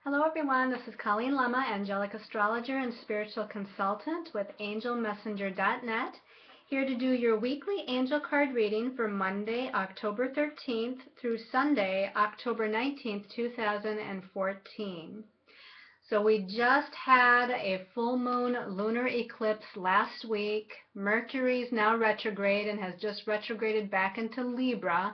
Hello everyone, this is Colleen Lemma, angelic astrologer and spiritual consultant with angelmessenger.net, here to do your weekly angel card reading for Monday, October 13th through Sunday, October 19th, 2014. So we just had a full moon lunar eclipse last week. Mercury is now retrograde and has just retrograded back into Libra.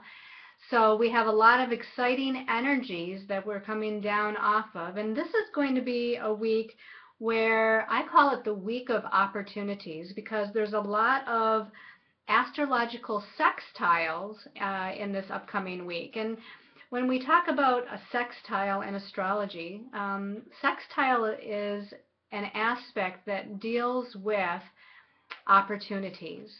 So we have a lot of exciting energies that we're coming down off of. And this is going to be a week where I call it the week of opportunities, because there's a lot of astrological sextiles in this upcoming week. And when we talk about a sextile in astrology, sextile is an aspect that deals with opportunities.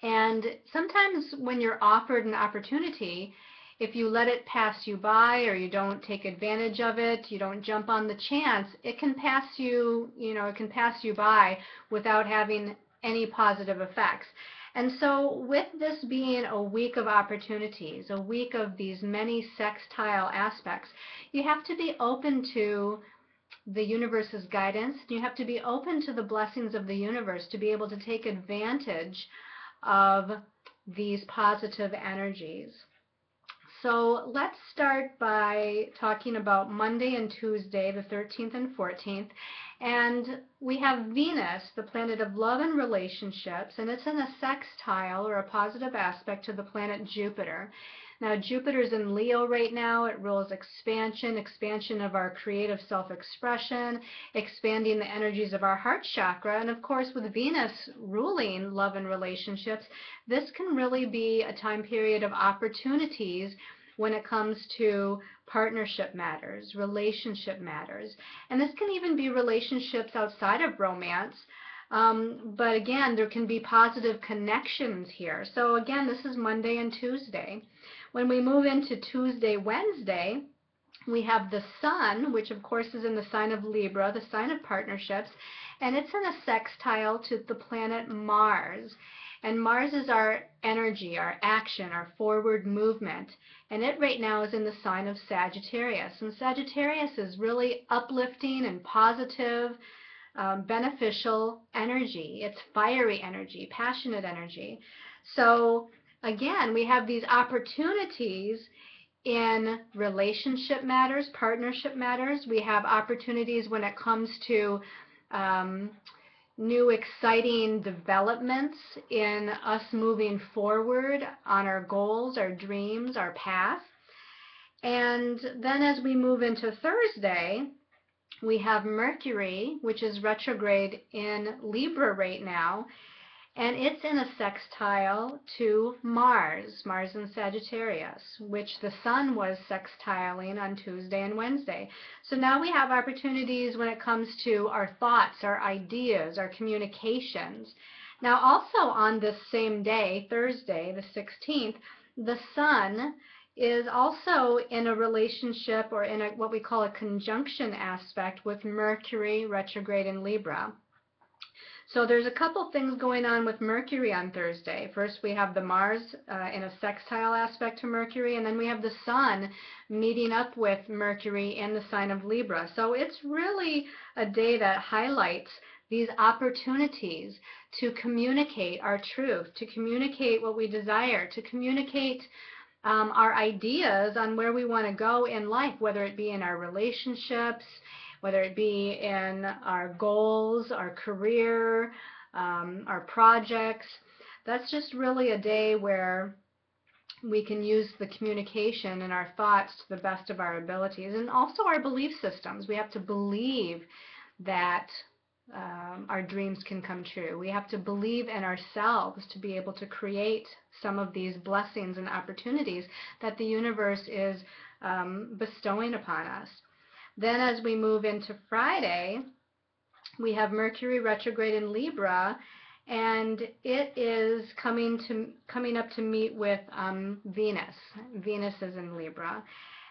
And sometimes when you're offered an opportunity, if you let it pass you by or you don't take advantage of it, you don't jump on the chance, it can pass you, it can pass you by without having any positive effects. And so with this being a week of opportunities, a week of these many sextile aspects, you have to be open to the universe's guidance. You have to be open to the blessings of the universe to be able to take advantage of these positive energies. So let's start by talking about Monday and Tuesday, the 13th and 14th. And we have Venus, the planet of love and relationships, and it's in a sextile or a positive aspect to the planet Jupiter. Now, Jupiter's in Leo right now. It rules expansion of our creative self-expression, expanding the energies of our heart chakra. And of course, with Venus ruling love and relationships, this can really be a time period of opportunities when it comes to partnership matters, relationship matters. And this can even be relationships outside of romance. But again, there can be positive connections here. So again, this is Monday and Tuesday. When we move into Tuesday, Wednesday, we have the Sun, which of course is in the sign of Libra, the sign of partnerships, and it's in a sextile to the planet Mars. And Mars is our energy, our action, our forward movement. And it right now is in the sign of Sagittarius. And Sagittarius is really uplifting and positive, beneficial energy. It's fiery energy, passionate energy. So again, we have these opportunities in relationship matters, partnership matters. We have opportunities when it comes to new exciting developments in us moving forward on our goals, our dreams, our path. And then as we move into Thursday, we have Mercury, which is retrograde in Libra right now, and it's in a sextile to Mars, Mars in Sagittarius, which the Sun was sextiling on Tuesday and Wednesday. So now we have opportunities when it comes to our thoughts, our ideas, our communications. Now also on this same day, Thursday, the 16th, the Sun is also in a relationship or in what we call a conjunction aspect with Mercury retrograde in Libra. So there's a couple things going on with Mercury on Thursday. First, we have the Mars in a sextile aspect to Mercury, and then we have the Sun meeting up with Mercury in the sign of Libra. So it's really a day that highlights these opportunities to communicate our truth, to communicate what we desire, to communicate our ideas on where we want to go in life, whether it be in our relationships, whether it be in our goals, our career, our projects. That's just really a day where we can use the communication and our thoughts to the best of our abilities, and also our belief systems. We have to believe that our dreams can come true. We have to believe in ourselves to be able to create some of these blessings and opportunities that the universe is bestowing upon us. Then as we move into Friday, we have Mercury retrograde in Libra, and it is coming up to meet with Venus. Venus is in Libra.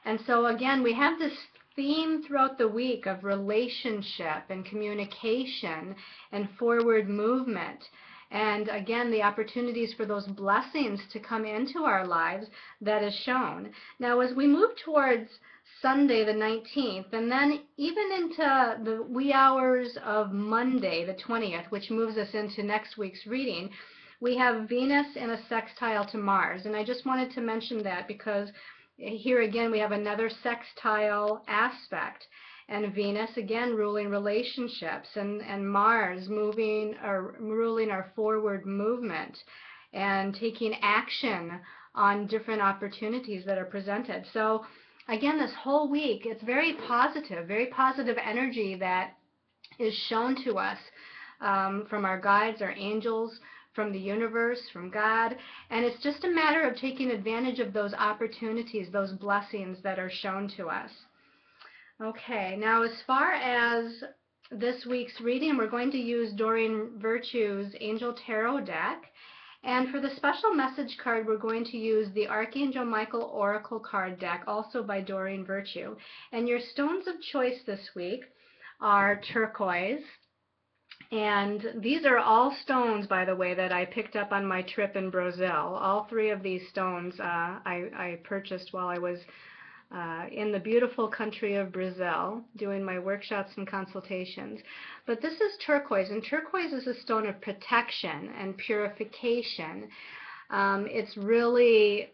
And so again, we have this theme throughout the week of relationship and communication and forward movement And again, the opportunities for those blessings to come into our lives that is shown. Now, as we move towards Sunday the 19th, and then even into the wee hours of Monday the 20th, which moves us into next week's reading, we have Venus in a sextile to Mars. And I just wanted to mention that because here again we have another sextile aspect. And Venus again ruling relationships, and Mars moving or ruling our forward movement and taking action on different opportunities that are presented. So again, this whole week, it's very positive energy that is shown to us from our guides, our angels, from the universe, from God, and it's just a matter of taking advantage of those opportunities, those blessings that are shown to us. Okay, now as far as this week's reading, we're going to use Doreen Virtue's Angel Tarot deck. And for the special message card, we're going to use the Archangel Michael Oracle card deck, also by Doreen Virtue. And your stones of choice this week are turquoise. And these are all stones, by the way, that I picked up on my trip in Brazil. All three of these stones I purchased while I was in the beautiful country of Brazil, doing my workshops and consultations. But this is turquoise, and turquoise is a stone of protection and purification. It's really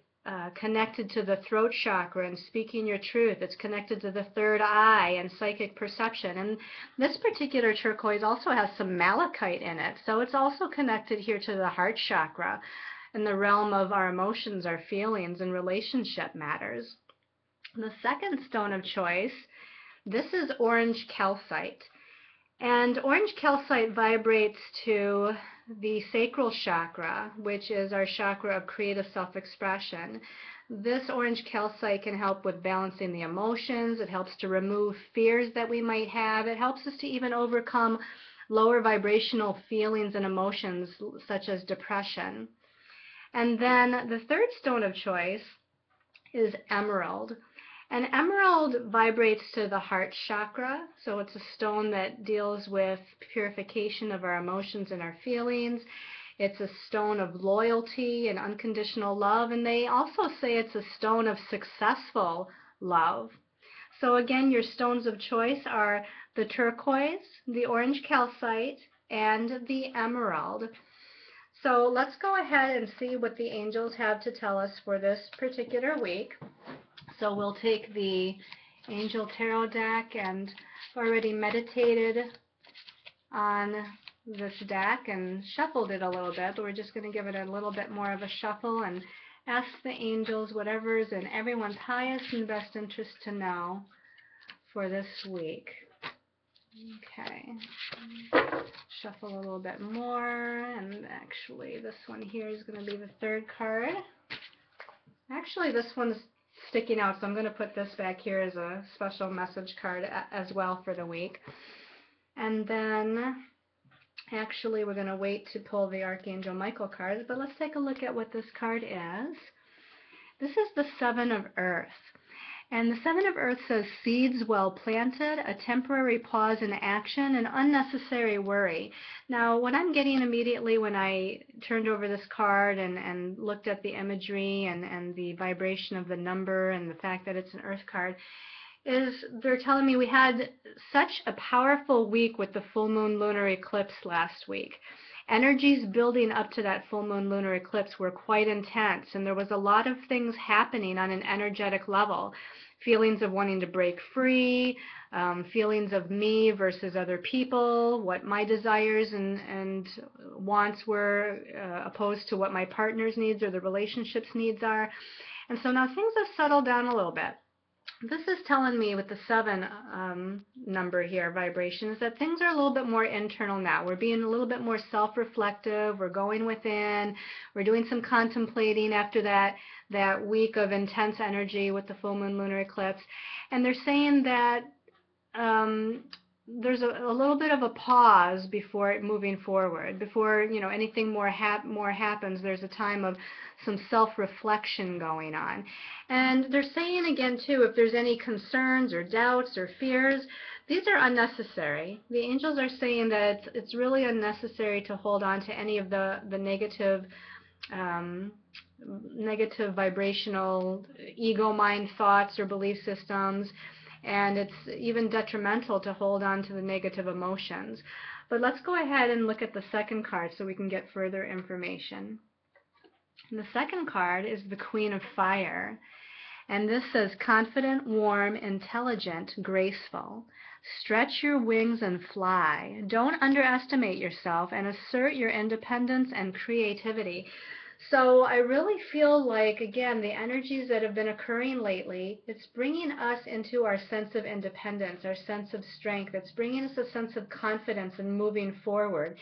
connected to the throat chakra and speaking your truth. It's connected to the third eye and psychic perception. And this particular turquoise also has some malachite in it, so it's also connected here to the heart chakra in the realm of our emotions, our feelings, and relationship matters. The second stone of choice, this is orange calcite. And orange calcite vibrates to the sacral chakra, which is our chakra of creative self-expression. This orange calcite can help with balancing the emotions. It helps to remove fears that we might have. It helps us to even overcome lower vibrational feelings and emotions such as depression. And then the third stone of choice is emerald. And emerald vibrates to the heart chakra, so it's a stone that deals with purification of our emotions and our feelings. It's a stone of loyalty and unconditional love, and they also say it's a stone of successful love. So again, your stones of choice are the turquoise, the orange calcite, and the emerald. So let's go ahead and see what the angels have to tell us for this particular week. So we'll take the Angel Tarot deck, and already meditated on this deck and shuffled it a little bit, but we're just going to give it a little bit more of a shuffle and ask the angels whatever is in everyone's highest and best interest to know for this week. Okay, shuffle a little bit more, and actually this one here is going to be the third card. Actually, this one's sticking out, so I'm going to put this back here as a special message card as well for the week. And then actually we're going to wait to pull the Archangel Michael cards, but let's take a look at what this card is. This is the Seven of Earth. And the Seven of Earth says seeds well planted, a temporary pause in action, and unnecessary worry. Now, what I'm getting immediately when I turned over this card and looked at the imagery and the vibration of the number and the fact that it's an Earth card, is they're telling me we had such a powerful week with the full moon lunar eclipse last week. Energies building up to that full moon lunar eclipse were quite intense, and there was a lot of things happening on an energetic level. Feelings of wanting to break free, feelings of me versus other people, what my desires and wants were opposed to what my partner's needs or the relationship's needs are. And so now things have settled down a little bit. This is telling me with the 7 number here, vibration, is that things are a little bit more internal now. We're being a little bit more self-reflective. We're going within. We're doing some contemplating after that week of intense energy with the full moon lunar eclipse. And they're saying that there's a little bit of a pause before moving forward. Before anything more happens, there's a time of some self-reflection going on. And they're saying again too, if there's any concerns or doubts or fears, These are unnecessary. The angels are saying that it's really unnecessary to hold on to any of the um, negative vibrational ego mind thoughts or belief systems, and it's even detrimental to hold on to the negative emotions. But let's go ahead and look at the second card so we can get further information. And the second card is the Queen of Fire. And this says, confident, warm, intelligent, graceful. Stretch your wings and fly. Don't underestimate yourself and assert your independence and creativity. So I really feel like, again, the energies that have been occurring lately, it's bringing us into our sense of independence, our sense of strength. It's bringing us a sense of confidence and moving forward.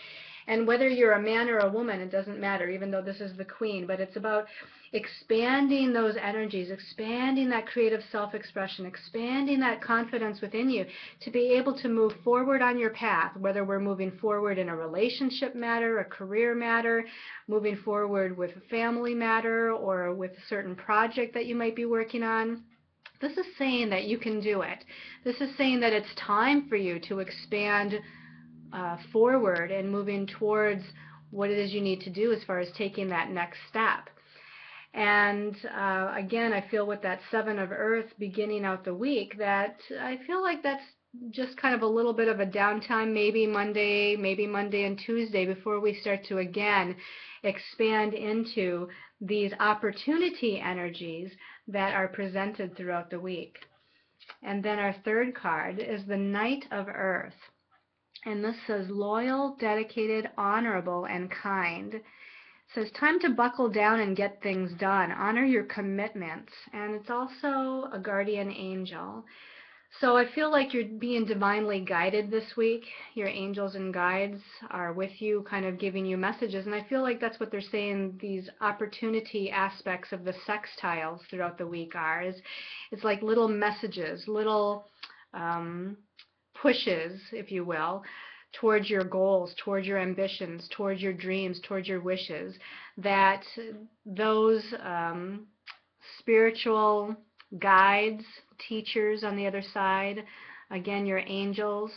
And whether you're a man or a woman, it doesn't matter, even though this is the Queen, but it's about expanding those energies, expanding that creative self-expression, expanding that confidence within you to be able to move forward on your path, whether we're moving forward in a relationship matter, a career matter, moving forward with a family matter, or with a certain project that you might be working on. This is saying that you can do it. This is saying that it's time for you to expand forward and moving towards what it is you need to do as far as taking that next step. And again, I feel with that Seven of Earth beginning out the week, that I feel like that's just kind of a little bit of a downtime, maybe Monday and Tuesday, before we start to again expand into these opportunity energies that are presented throughout the week. And then our third card is the Knight of Earth. And this says, loyal, dedicated, honorable, and kind. It says, time to buckle down and get things done. Honor your commitments. And it's also a guardian angel. So I feel like you're being divinely guided this week. Your angels and guides are with you, kind of giving you messages. And I feel like that's what they're saying these opportunity aspects of the sextiles throughout the week are. It's like little messages, little pushes, if you will, towards your goals, towards your ambitions, towards your dreams, towards your wishes, that those spiritual guides, teachers on the other side, again, your angels,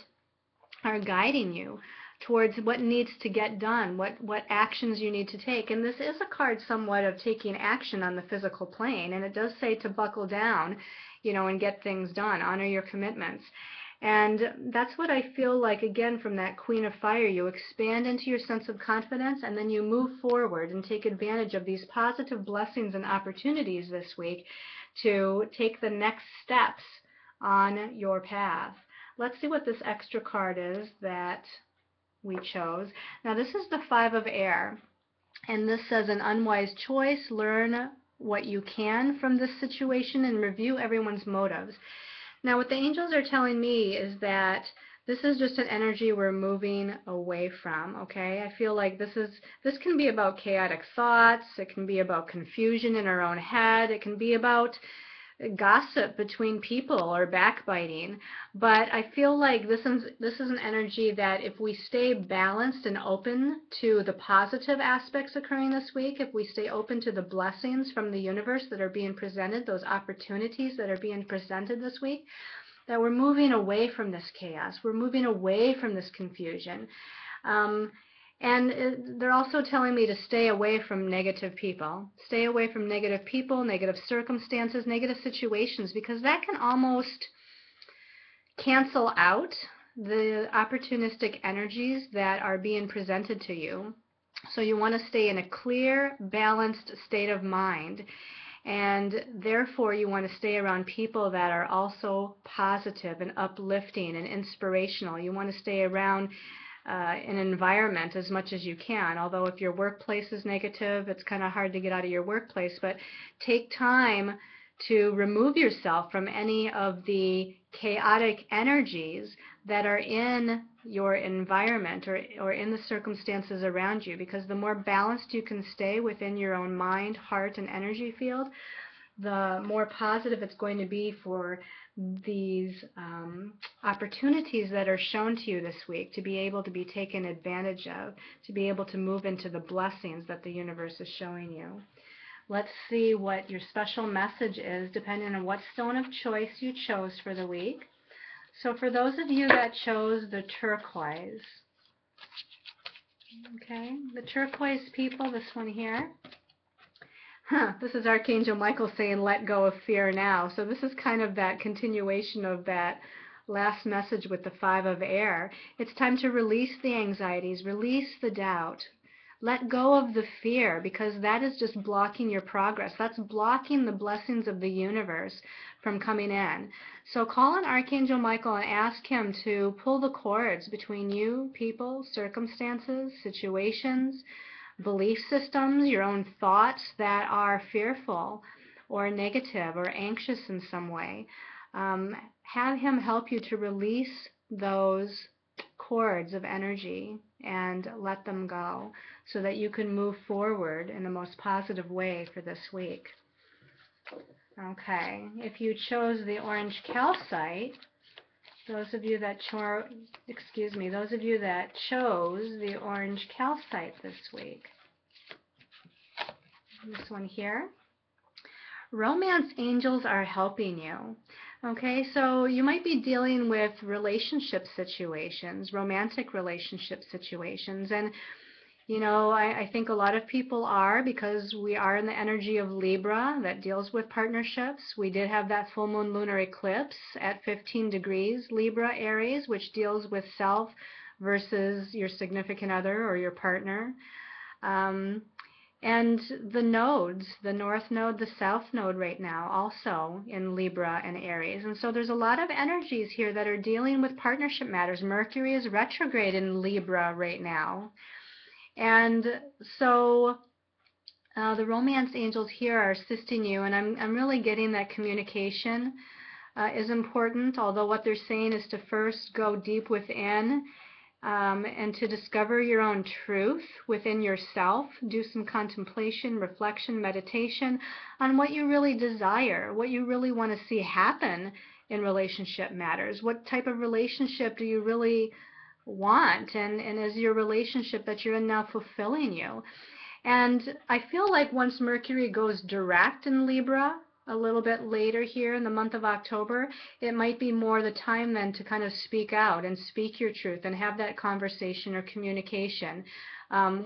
are guiding you towards what needs to get done, what actions you need to take. And this is a card somewhat of taking action on the physical plane, and it does say to buckle down, and get things done, honor your commitments. And that's what I feel like, again, from that Queen of Fire. You expand into your sense of confidence, and then you move forward and take advantage of these positive blessings and opportunities this week to take the next steps on your path. Let's see what this extra card is that we chose. Now, this is the Five of Air, and this says, an unwise choice. Learn what you can from this situation and review everyone's motives. Now, what the angels are telling me is that this is just an energy we're moving away from, okay? I feel like this can be about chaotic thoughts. It can be about confusion in our own head. It can be about gossip between people or backbiting. But I feel like this is an energy that if we stay balanced and open to the positive aspects occurring this week, if we stay open to the blessings from the universe that are being presented, those opportunities that are being presented this week, that we're moving away from this chaos. We're moving away from this confusion. And they're also telling me to stay away from negative people. Stay away from negative people, negative circumstances, negative situations, because that can almost cancel out the opportunistic energies that are being presented to you. So you want to stay in a clear, balanced state of mind. And therefore, you want to stay around people that are also positive and uplifting and inspirational. You want to stay around an environment as much as you can. Although if your workplace is negative, it's kind of hard to get out of your workplace. But take time to remove yourself from any of the chaotic energies that are in your environment or in the circumstances around you, because the more balanced you can stay within your own mind, heart, and energy field, the more positive it's going to be for these opportunities that are shown to you this week to be able to be taken advantage of, to be able to move into the blessings that the universe is showing you. Let's see what your special message is depending on what stone of choice you chose for the week. So for those of you that chose the turquoise, okay, the turquoise people, this one here, this is Archangel Michael saying, let go of fear now. So this is kind of that continuation of that last message with the 5 of air. It's time to release the anxieties, release the doubt. Let go of the fear, because that is just blocking your progress. That's blocking the blessings of the universe from coming in. So call on Archangel Michael and ask him to pull the cords between you, people, circumstances, situations, belief systems, your own thoughts that are fearful or negative or anxious in some way. Have him help you to release those cords of energy and let them go so that you can move forward in the most positive way for this week. Okay, if you chose the orange calcite, those of you that chose the orange calcite this week. This one here. Romance angels are helping you. Okay, so you might be dealing with relationship situations, romantic relationship situations, and you know, I think a lot of people are, because we are in the energy of Libra that deals with partnerships. We did have that full moon lunar eclipse at 15 degrees Libra Aries, which deals with self versus your significant other or your partner. And the nodes, the north node, the south node right now, also in Libra and Aries. And so there's a lot of energies here that are dealing with partnership matters. Mercury is retrograde in Libra right now. And so the romance angels here are assisting you, and I'm really getting that communication is important, although what they're saying is to first go deep within and to discover your own truth within yourself. Do some contemplation, reflection, meditation on what you really desire, what you really want to see happen in relationship matters. What type of relationship do you really want, and is your relationship that you're in now fulfilling you? And I feel like once Mercury goes direct in Libra a little bit later here in the month of October, it might be more the time then to kind of speak out and speak your truth and have that conversation or communication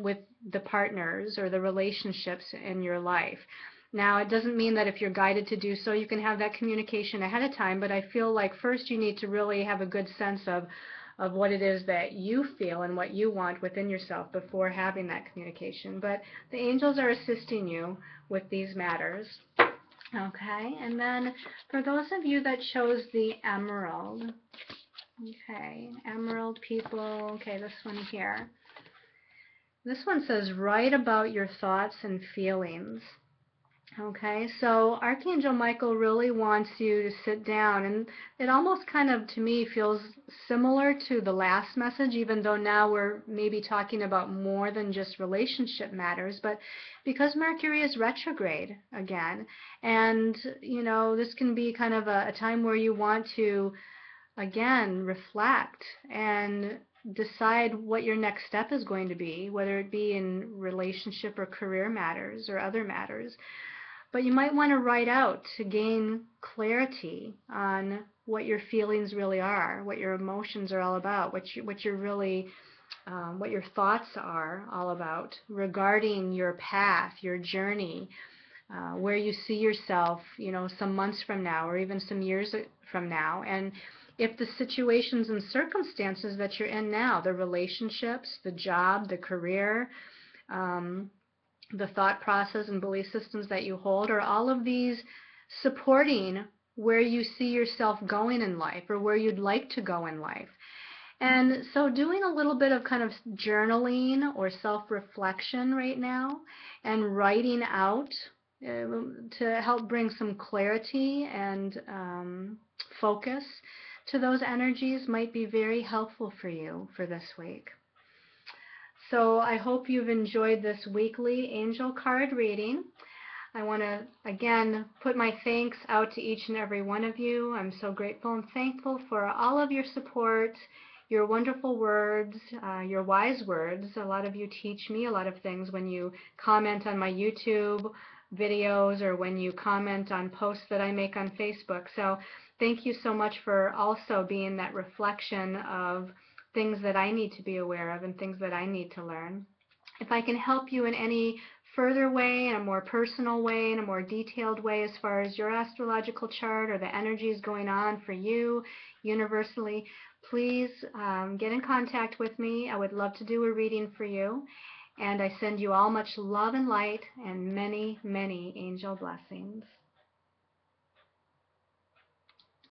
with the partners or the relationships in your life. Now, it doesn't mean that if you're guided to do so, you can have that communication ahead of time, but I feel like first you need to really have a good sense of what it is that you feel and what you want within yourself before having that communication. But the angels are assisting you with these matters. Okay, and then for those of you that chose the emerald, okay, emerald people, okay, this one here. This one says, write about your thoughts and feelings. Okay, so Archangel Michael really wants you to sit down, and it almost kind of, to me, feels similar to the last message, even though now we're maybe talking about more than just relationship matters, but because Mercury is retrograde again, and, you know, this can be kind of a time where you want to, again, reflect and decide what your next step is going to be, whether it be in relationship or career matters or other matters. But you might want to write out to gain clarity on what your feelings really are, what your emotions are all about, what your thoughts are all about regarding your path, your journey, where you see yourself, you know, some months from now or even some years from now. And if the situations and circumstances that you're in now, the relationships, the job, the career, the thought process and belief systems that you hold, are all of these supporting where you see yourself going in life or where you'd like to go in life. And so doing a little bit of kind of journaling or self-reflection right now and writing out to help bring some clarity and focus to those energies might be very helpful for you for this week. So I hope you've enjoyed this weekly angel card reading. I want to, again, put my thanks out to each and every one of you. I'm so grateful and thankful for all of your support, your wonderful words, your wise words. A lot of you teach me a lot of things when you comment on my YouTube videos or when you comment on posts that I make on Facebook. So thank you so much for also being that reflection of things that I need to be aware of and things that I need to learn. If I can help you in any further way, in a more personal way, in a more detailed way as far as your astrological chart or the energies going on for you universally, please get in contact with me. I would love to do a reading for you. And I send you all much love and light and many, many angel blessings.